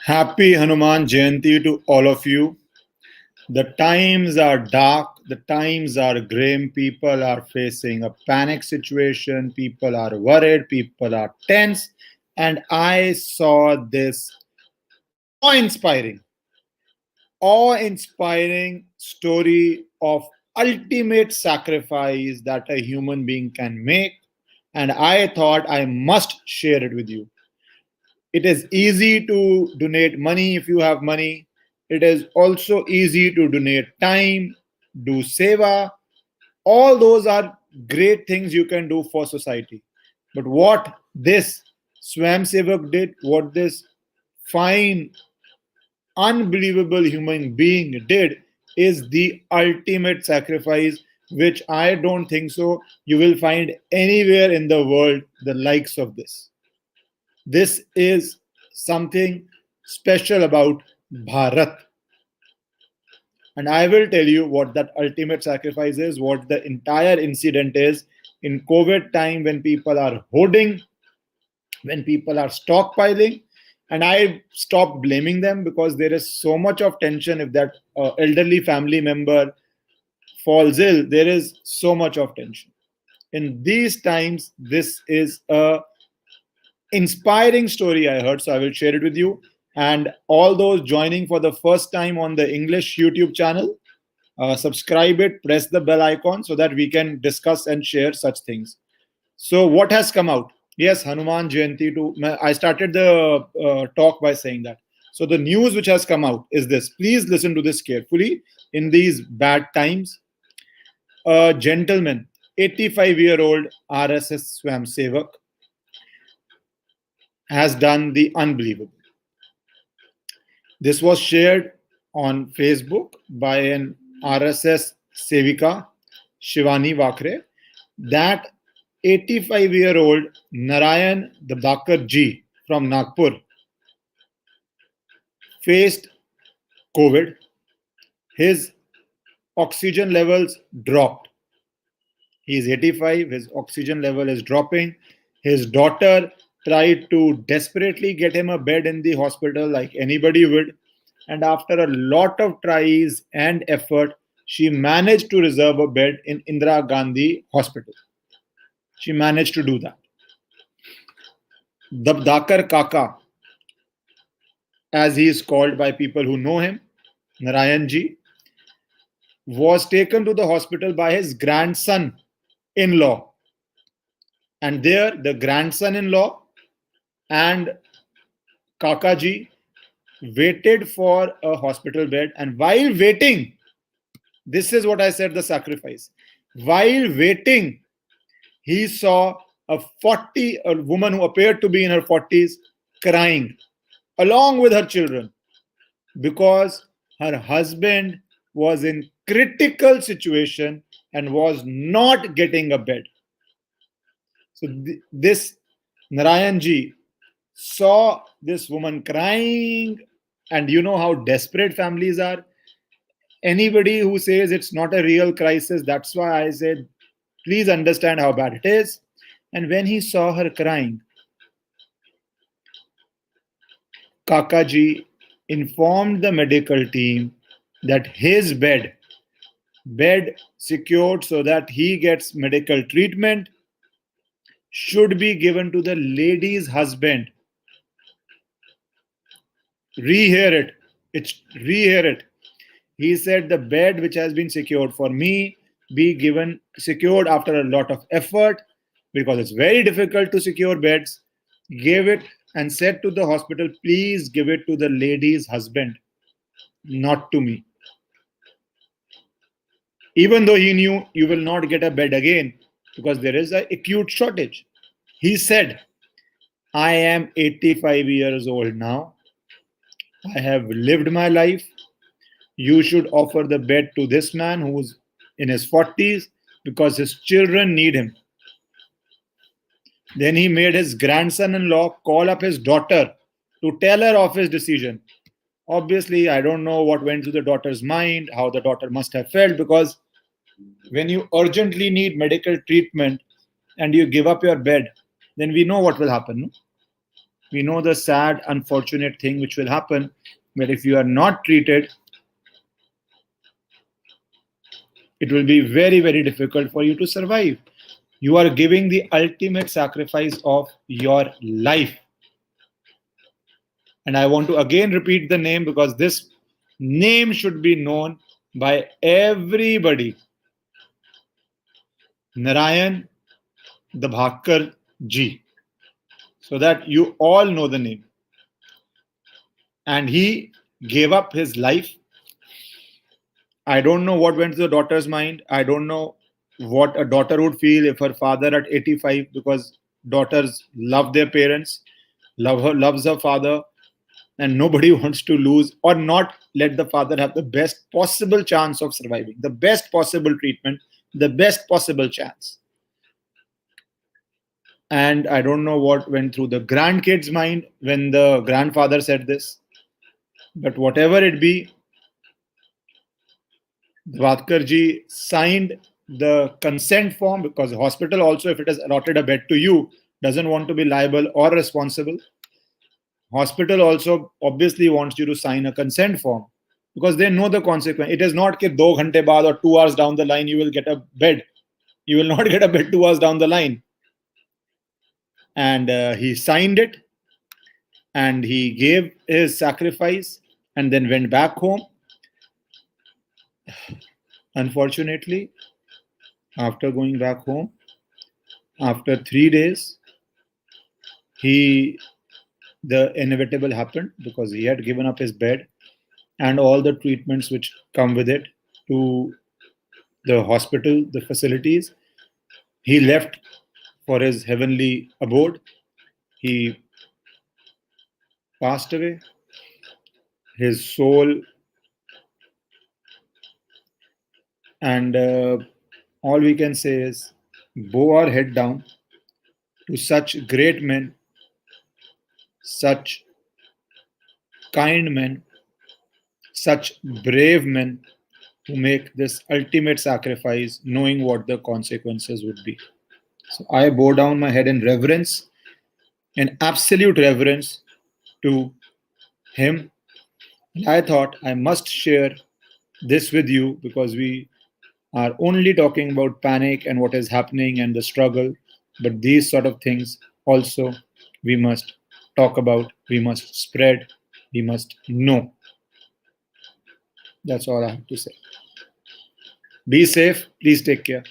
Happy Hanuman Jayanti to all of you. The times are dark, the times are grim. People are facing a panic situation, people are worried, people are tense. And I saw this awe-inspiring, awe-inspiring story of ultimate sacrifice that a human being can make. And I thought I must share it with you. It is easy to donate money if you have money. It is also easy to donate time, do seva. All those are great things you can do for society. But what this swayamsevak did, what this fine, unbelievable human being did, is the ultimate sacrifice, which I don't think so you will find anywhere in the world the likes of this. This is something special about Bharat. And I will tell you what that ultimate sacrifice is, what the entire incident is in COVID time when people are hoarding, when people are stockpiling. And I stop blaming them because there is so much of tension. If that elderly family member falls ill, there is so much of tension. In these times, this is a inspiring story I heard, so I will share it with you. And all those joining for the first time on the English YouTube channel, subscribe it, press the bell icon so that we can discuss and share such things. So, what has come out? Yes, Hanuman Jayanti. I started the talk by saying that. So, the news which has come out is this. Please listen to this carefully in these bad times. A gentleman, 85-year-old RSS swayamsevak, has done the unbelievable. This was shared on Facebook by an RSS Sevika, Shivani Vakre, that 85-year-old Narayan Dabdakar ji from Nagpur faced COVID. His oxygen levels dropped. He is 85, his oxygen level is dropping. His daughter tried to desperately get him a bed in the hospital like anybody would. And after a lot of tries and effort, she managed to reserve a bed in Indira Gandhi Hospital. She managed to do that. Dabdakar Kaka, as he is called by people who know him, Narayan ji, was taken to the hospital by his grandson-in-law. And there, the grandson-in-law and Kakaji waited for a hospital bed. And while waiting, this is what I said, the sacrifice. While waiting, he saw a woman who appeared to be in her 40s crying along with her children because her husband was in critical situation and was not getting a bed. So this Narayan ji saw this woman crying, and you know how desperate families are. Anybody who says it's not a real crisis, that's why I said, please understand how bad it is. And when he saw her crying, Kakaji informed the medical team that his bed secured so that he gets medical treatment, should be given to the lady's husband. Rehear it. He said the bed which has been secured for me be secured after a lot of effort, because it's very difficult to secure beds. Gave it and said to the hospital, please give it to the lady's husband, not to me. Even though he knew you will not get a bed again because there is an acute shortage. He said, I am 85 years old now. I have lived my life. You should offer the bed to this man who's in his 40s because his children need him. Then he made his grandson-in-law call up his daughter to tell her of his decision. Obviously, I don't know what went through the daughter's mind, how the daughter must have felt, because when you urgently need medical treatment and you give up your bed, then we know what will happen. No? We know the sad, unfortunate thing which will happen, that if you are not treated, it will be very, very difficult for you to survive. You are giving the ultimate sacrifice of your life. And I want to again repeat the name because this name should be known by everybody. Narayan Dabhakar ji. So that you all know the name. And he gave up his life. I don't know what went to the daughter's mind. I don't know what a daughter would feel if her father at 85, because daughters love their parents, loves her father, and nobody wants to lose or not let the father have the best possible chance of surviving, the best possible treatment, the best possible chance. And I don't know what went through the grandkids' mind when the grandfather said this. But whatever it be, Dwadkarji signed the consent form, because the hospital also, if it has allotted a bed to you, doesn't want to be liable or responsible. Hospital also obviously wants you to sign a consent form because they know the consequence. It is not that 2 ghante baad or 2 hours down the line you will get a bed. You will not get a bed 2 hours down the line. And he signed it and he gave his sacrifice and then went back home. Unfortunately, after going back home, after 3 days, the inevitable happened, because he had given up his bed and all the treatments which come with it to the hospital, the facilities. He left for his heavenly abode. He passed away. His soul, and all we can say is bow our head down to such great men, such kind men, such brave men who make this ultimate sacrifice knowing what the consequences would be. So I bow down my head in reverence, in absolute reverence to him. And I thought I must share this with you because we are only talking about panic and what is happening and the struggle, but these sort of things also we must talk about, we must spread, we must know. That's all I have to say. Be safe, please take care.